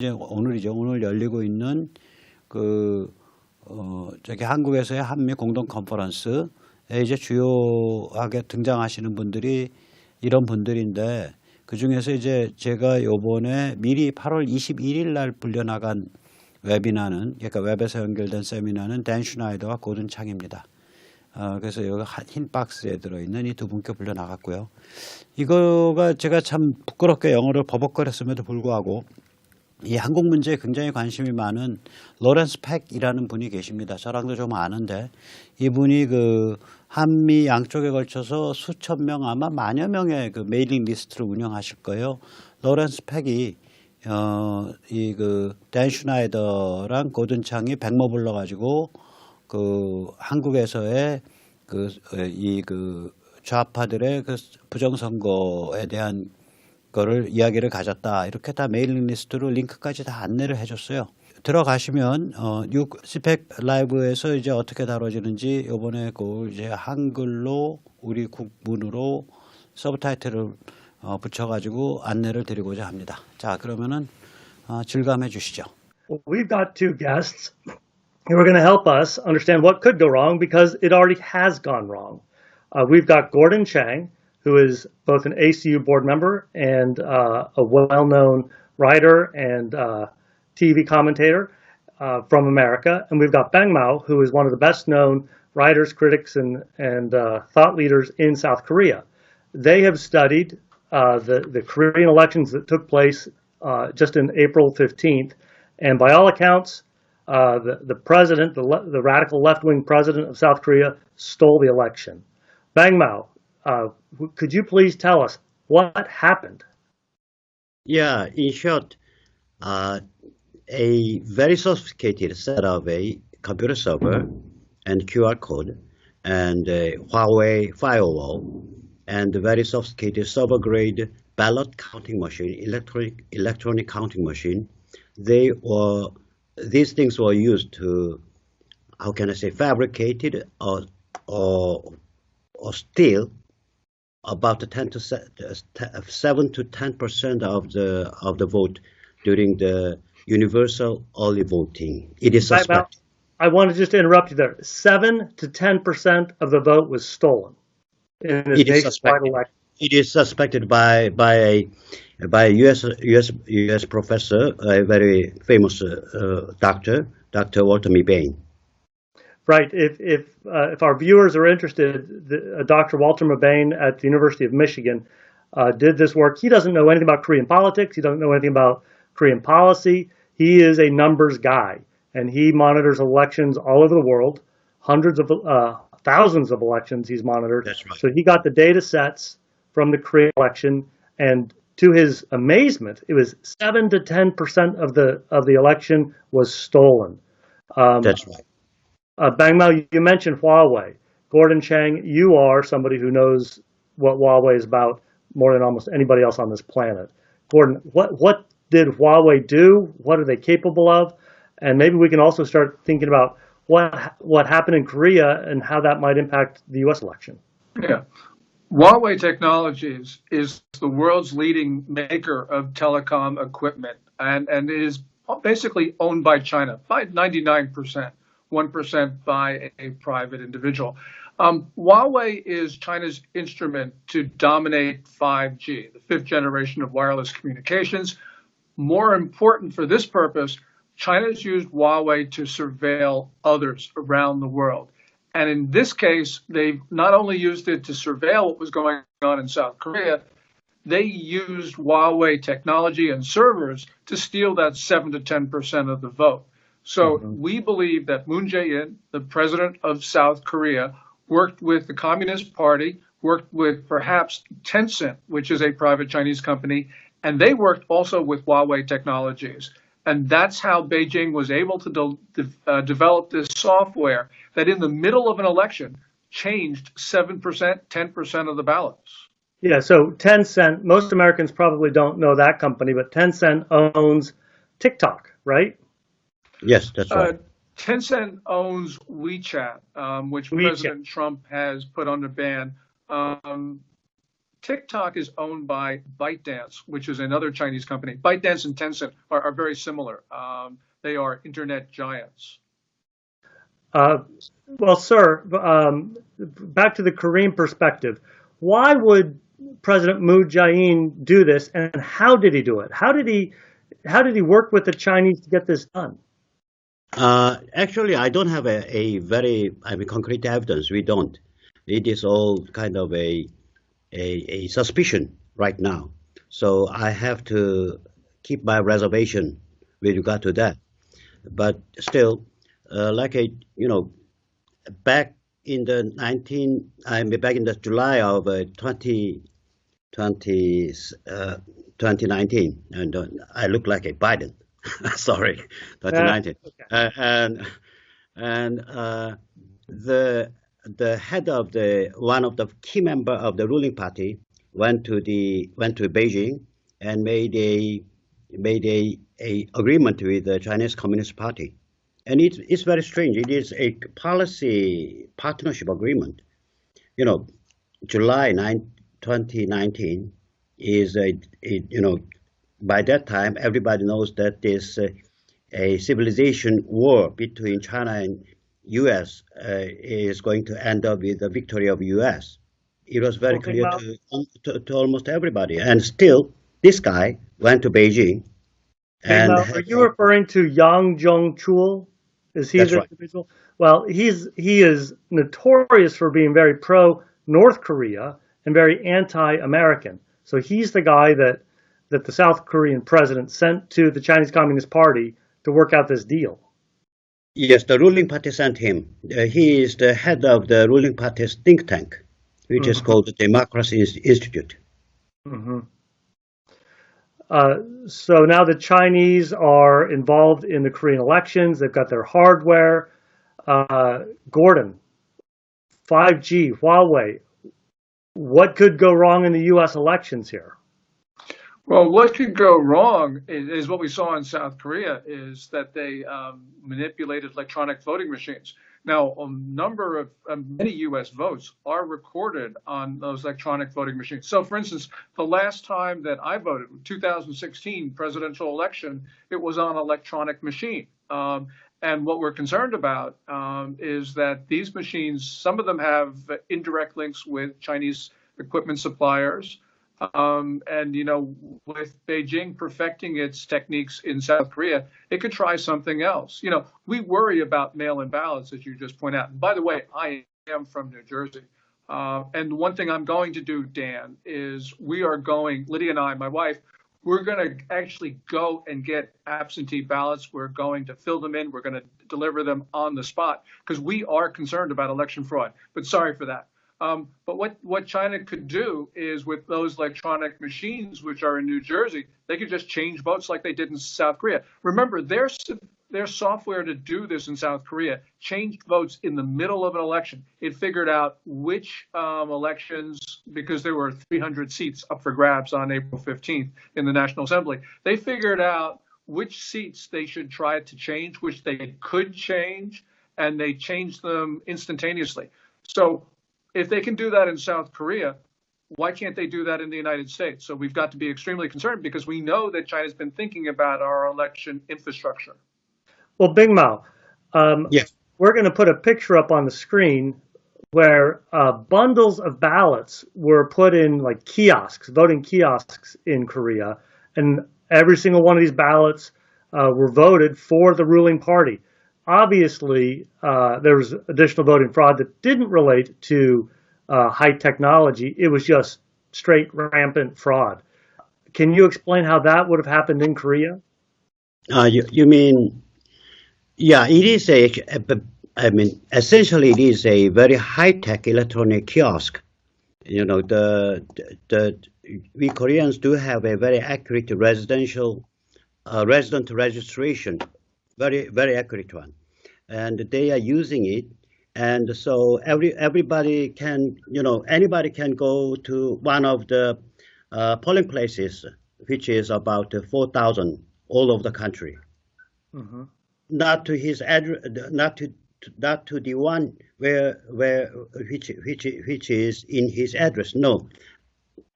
이제 오늘이죠. 오늘 열리고 있는 저기 한국에서의 한미 공동 컨퍼런스에 이제 주요하게 등장하시는 분들이 이런 분들인데, 그 중에서 이제 제가 요번에 미리 8월 21일 날 불려나간 웨비나는, 그러니까 웹에서 연결된 세미나는 댄 슈나이더와 고든 창입니다. 그래서 여기 흰 박스에 들어있는 이 두 분께 불려나갔고요. 이거가 제가 참 부끄럽게 영어를 버벅거렸음에도 불구하고 이 한국 문제에 굉장히 관심이 많은 로렌스 팩이라는 분이 계십니다. 저랑도 좀 아는데, 이분이 그 한미 양쪽에 걸쳐서 수천 명, 아마 만여 명의 그 메일링 리스트를 운영하실 거예요. 로렌스 팩이 댄 슈나이더랑 고든 창이 백모 불러가지고 한국에서의 좌파들의 부정선거에 대한 거를 이야기를 가졌다. 이렇게 다 메일링 리스트로 링크까지 다 안내를 해줬어요. 들어가시면 Cpac 라이브에서 이제 어떻게 다뤄지는지 이번에 이제 한글로 우리 국문으로 서브타이틀을 붙여가지고 안내를 드리고자 합니다. 자, 그러면은 질감해 주시죠. We've got two guests who are going to help us understand what could go wrong because it already has gone wrong. We've got Gordon Chang, who is both an ACU board member and a well-known writer and TV commentator from America. And we've got Bang Mao, who is one of the best-known writers, critics, and thought leaders in South Korea. They have studied the Korean elections that took place just in April 15th. And by all accounts, the president, the radical left-wing president of South Korea, stole the election. Bang Mao, could you please tell us what happened? Yeah, in short, a very sophisticated set of a computer server and QR code and a Huawei firewall and a very sophisticated server-grade ballot counting machine, electronic counting machine. These things were used to, how can I say, fabricated or steal about 7 to 10% of the vote during the universal early voting. It is suspected. I want to just interrupt you there. 7 to 10% of the vote was stolen in this nationwide election. It is suspected by a U.S. professor, a very famous doctor, Dr. Walter Bain. Right. If our viewers are interested, Dr. Walter Bain at the University of Michigan did this work. He doesn't know anything about Korean politics. He doesn't know anything about Korean policy. He is a numbers guy, and he monitors elections all over the world. Thousands of elections he's monitored. That's right. So he got the data sets from the Korean election, and to his amazement, it was 7 to 10% of the election was stolen. That's right. Bang Mao, you mentioned Huawei. Gordon Chang, you are somebody who knows what Huawei is about more than almost anybody else on this planet. Gordon, what did Huawei do? What are they capable of? And maybe we can also start thinking about what happened in Korea and how that might impact the U.S. election. Yeah. Huawei Technologies is the world's leading maker of telecom equipment and is basically owned by China by 99%. 1% by a private individual. Huawei is China's instrument to dominate 5G, the fifth generation of wireless communications. More important for this purpose, China's used Huawei to surveil others around the world. And in this case, they've not only used it to surveil what was going on in South Korea, they used Huawei technology and servers to steal that 7 to 10% of the vote. So we believe that Moon Jae-in, the president of South Korea, worked with the Communist Party, worked with perhaps Tencent, which is a private Chinese company, and they worked also with Huawei Technologies. And that's how Beijing was able to develop this software that in the middle of an election changed 7%, 10% of the ballots. Yeah, so Tencent, most Americans probably don't know that company, but Tencent owns TikTok, right? Yes, that's right. Tencent owns WeChat, which President Trump has put under ban. TikTok is owned by ByteDance, which is another Chinese company. ByteDance and Tencent are very similar. They are internet giants. Well, sir, back to the Korean perspective. Why would President Moon Jae-in do this, and how did he do it? How did he work with the Chinese to get this done? Actually, I don't have a very concrete evidence. We don't. It is all kind of a suspicion right now. So I have to keep my reservation with regard to that. But still, back in the July of 2019, and I look like a Biden. Sorry, 2019, and the head of one of the key member of the ruling party went to Beijing and made a agreement with the Chinese Communist Party, and it's very strange. It is a policy partnership agreement. July 2019 is by that time everybody knows that there's a civilization war between China and U.S. Is going to end up with the victory of U.S. It was very clear to almost everybody, and still this guy went to Beijing. And are you referring to Yang Jong-chul? Is he the individual? Well, he is notorious for being very pro North Korea and very anti-American. So he's the guy that the South Korean president sent to the Chinese Communist Party to work out this deal. Yes, the ruling party sent him. He is the head of the ruling party's think tank, which is called the Democracy Institute. So now the Chinese are involved in the Korean elections. They've got their hardware. Gordon, 5G, Huawei. What could go wrong in the U.S. elections here? Well, what could go wrong is what we saw in South Korea, is that they manipulated electronic voting machines. Now, many U.S. votes are recorded on those electronic voting machines. So, for instance, the last time that I voted, 2016 presidential election, it was on an electronic machine. And what we're concerned about is that these machines, some of them have indirect links with Chinese equipment suppliers. With Beijing perfecting its techniques in South Korea, it could try something else. We worry about mail-in ballots, as you just point out. And by the way, I am from New Jersey. And one thing I'm going to do, Dan, is Lydia and I, my wife, we're going to actually go and get absentee ballots. We're going to fill them in. We're going to deliver them on the spot because we are concerned about election fraud. But sorry for that. But what China could do is, with those electronic machines, which are in New Jersey, they could just change votes like they did in South Korea. Remember, their software to do this in South Korea changed votes in the middle of an election. It figured out which elections, because there were 300 seats up for grabs on April 15th in the National Assembly. They figured out which seats they should try to change, which they could change, and they changed them instantaneously. So if they can do that in South Korea, why can't they do that in the United States? So we've got to be extremely concerned because we know that China's been thinking about our election infrastructure. Well, Bing Mao, yes, we're going to put a picture up on the screen where bundles of ballots were put in like kiosks, voting kiosks in Korea, and every single one of these ballots were voted for the ruling party. Obviously, there was additional voting fraud that didn't relate to high technology. It was just straight rampant fraud. Can you explain how that would have happened in Korea? You mean, yeah, it is essentially it is a very high-tech electronic kiosk. We Koreans do have a very accurate resident registration, very, very accurate one. And they are using it. And so everybody can, anybody can go to one of the polling places, which is about 4,000 all over the country. Mm-hmm. Not to his address, not to the one which is in his address. No,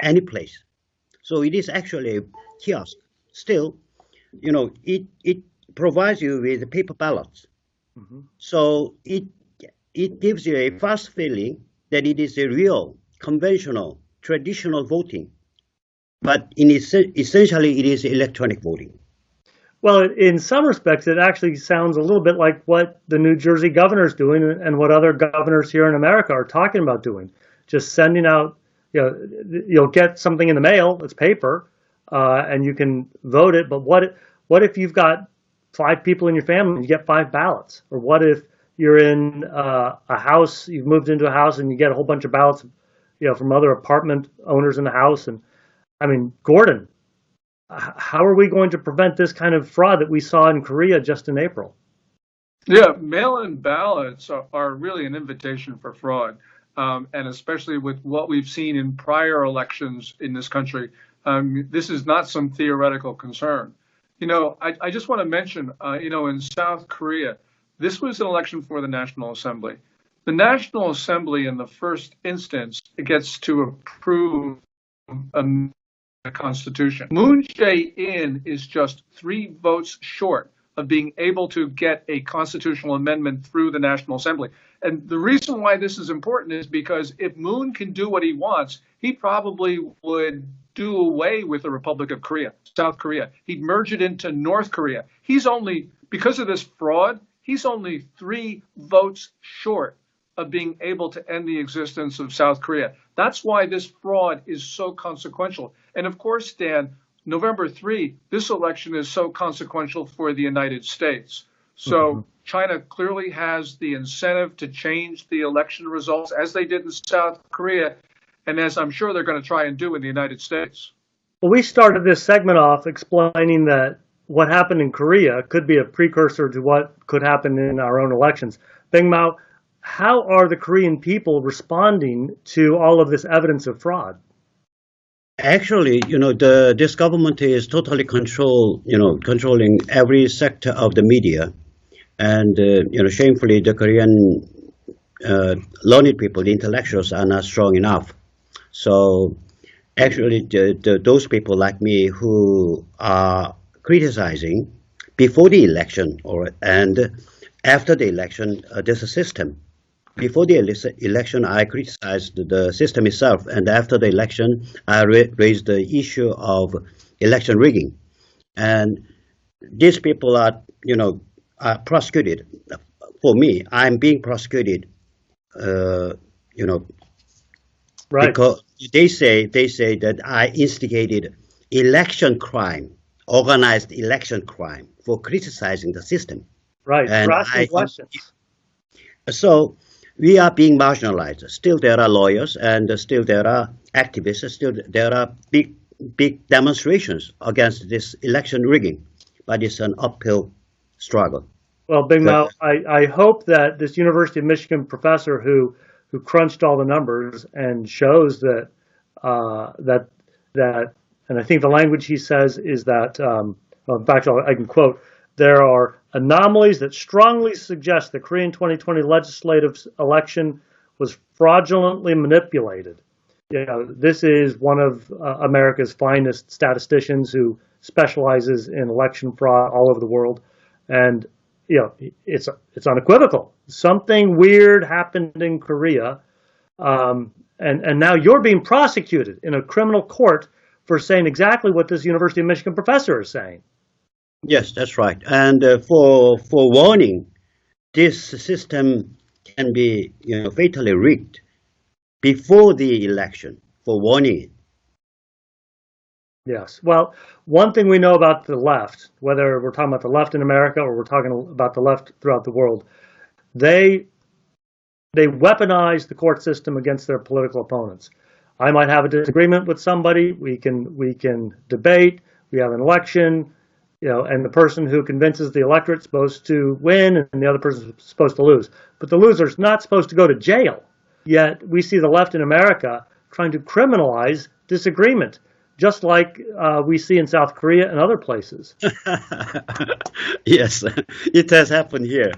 any place. So it is actually a kiosk. Still, it provides you with paper ballots. So it gives you a false feeling that it is a real, conventional, traditional voting. But essentially, it is electronic voting. Well, in some respects, it actually sounds a little bit like what the New Jersey governor is doing and what other governors here in America are talking about doing. Just sending out, you'll get something in the mail, it's paper, and you can vote it. But what if you've got 5 people in your family and you get 5 ballots? Or what if you're in a house, you've moved into a house and you get a whole bunch of ballots, from other apartment owners in the house? And I mean, Gordon, how are we going to prevent this kind of fraud that we saw in Korea just in April? Yeah, mail-in ballots are really an invitation for fraud, and especially with what we've seen in prior elections in this country, this is not some theoretical concern. I just want to mention, in South Korea, this was an election for the National Assembly. The National Assembly, in the first instance, gets to approve a constitution. Moon Jae-in is just 3 votes short of being able to get a constitutional amendment through the National Assembly. And the reason why this is important is because if Moon can do what he wants, he probably would do away with the Republic of Korea, South Korea. He'd merge it into North Korea. Because of this fraud, he's only 3 votes short of being able to end the existence of South Korea. That's why this fraud is so consequential. And of course, Dan, November 3, this election is so consequential for the United States. So China clearly has the incentive to change the election results as they did in South Korea, and as I'm sure they're going to try and do in the United States. Well, we started this segment off explaining that what happened in Korea could be a precursor to what could happen in our own elections. Bing Mao, how are the Korean people responding to all of this evidence of fraud? Actually, this government is totally controlling every sector of the media, and shamefully, the Korean learned people, the intellectuals, are not strong enough. So, actually, those people like me who are criticizing before the election and after the election, there's a system. Before the election, I criticized the system itself, and after the election, I raised the issue of election rigging. And these people are prosecuted. For me, I'm being prosecuted, Right. because they say that I instigated election crime, organized election crime, for criticizing the system. Right. And For asking questions. So we are being marginalized. Still, there are lawyers, and still there are activists. Still, there are big demonstrations against this election rigging, but it's an uphill struggle. Well, Bing Mao, I hope that this University of Michigan professor who crunched all the numbers and shows that and I think the language he says is that, in fact, I can quote, there are anomalies that strongly suggest the Korean 2020 legislative election was fraudulently manipulated. This is one of America's finest statisticians who specializes in election fraud all over the world. And, it's unequivocal. Something weird happened in Korea. And now you're being prosecuted in a criminal court for saying exactly what this University of Michigan professor is saying. Yes, that's right. And for warning, this system can be fatally rigged before the election, for warning it. Yes. Well, one thing we know about the left, whether we're talking about the left in America or we're talking about the left throughout the world, they weaponize the court system against their political opponents. I might have a disagreement with somebody. We can debate. We have an election. And the person who convinces the electorate's supposed to win and the other person's supposed to lose. But the loser's not supposed to go to jail. Yet we see the left in America trying to criminalize disagreement, just like we see in South Korea and other places. Yes, it has happened here.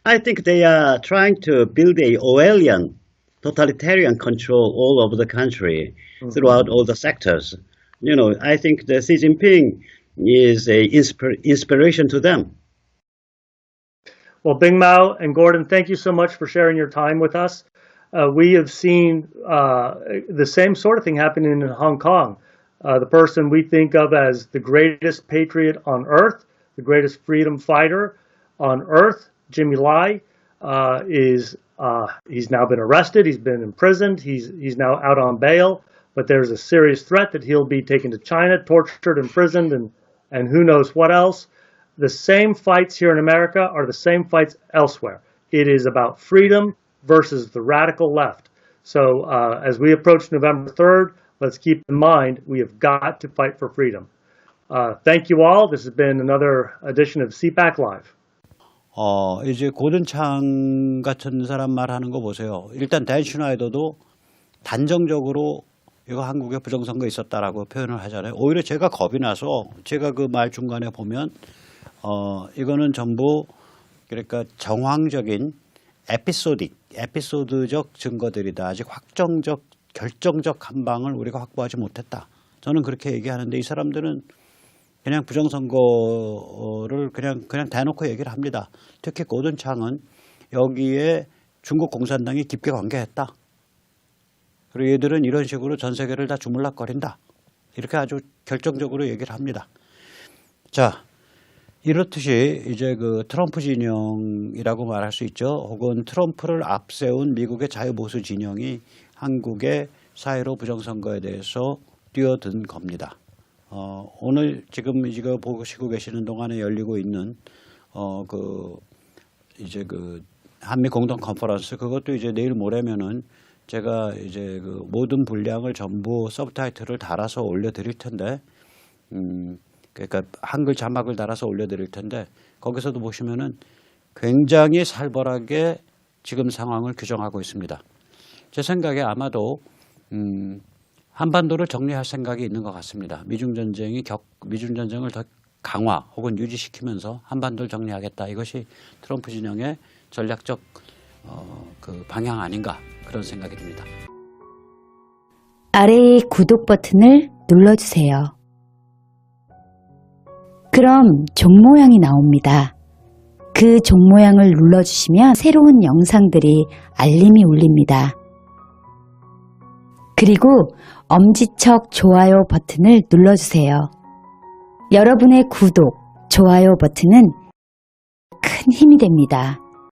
I think they are trying to build a Orwellian totalitarian control all over the country throughout all the sectors. You know, I think that Xi Jinping is a inspiration to them. Well, Bing Mao and Gordon, thank you so much for sharing your time with us. We have seen the same sort of thing happening in Hong Kong. The person we think of as the greatest patriot on earth, the greatest freedom fighter on earth, Jimmy Lai, he's now been arrested. He's been imprisoned. He's now out on bail. But there's a serious threat that he'll be taken to China, tortured, imprisoned, and who knows what else. The same fights here in America are the same fights elsewhere. It is about freedom versus the radical left. So as we approach November 3rd, let's keep in mind we have got to fight for freedom. Thank you all. This has been another edition of Cpac Live. 이제 고든창 같은 사람 말하는 거 보세요. 일단 댄 슈나이더도 단정적으로 이거 한국에 부정선거 있었다라고 표현을 하잖아요. 오히려 제가 겁이 나서 제가 그 말 중간에 보면 이거는 전부 그러니까 정황적인 에피소드적 증거들이다. 아직 확정적 결정적 한 방을 우리가 확보하지 못했다. 저는 그렇게 얘기하는데 이 사람들은 그냥 부정선거를 그냥 대놓고 얘기를 합니다. 특히 고든창은 여기에 중국 공산당이 깊게 관계했다. 그리고 얘들은 이런 식으로 전 세계를 다 주물럭거린다. 이렇게 아주 결정적으로 얘기를 합니다. 자, 이렇듯이 이제 그 트럼프 진영이라고 말할 수 있죠. 혹은 트럼프를 앞세운 미국의 자유보수 진영이 한국의 4.15 부정선거에 대해서 뛰어든 겁니다. 오늘 지금 이거 보시고 계시는 동안에 열리고 있는 이제 그 한미 공동 컨퍼런스 그것도 이제 내일 모레면은 제가 이제 그 모든 분량을 전부 서브타이틀을 달아서 올려드릴 텐데, 그러니까 한글 자막을 달아서 올려드릴 텐데 거기서도 보시면은 굉장히 살벌하게 지금 상황을 규정하고 있습니다. 제 생각에 아마도 한반도를 정리할 생각이 있는 것 같습니다. 미중 전쟁을 더 강화 혹은 유지시키면서 한반도를 정리하겠다. 이것이 트럼프 진영의 전략적 그 방향 아닌가 그런 생각이 듭니다. 아래의 구독 버튼을 눌러주세요. 그럼 종 모양이 나옵니다. 그 종 모양을 눌러주시면 새로운 영상들이 알림이 울립니다. 그리고 엄지척 좋아요 버튼을 눌러주세요. 여러분의 구독, 좋아요 버튼은 큰 힘이 됩니다.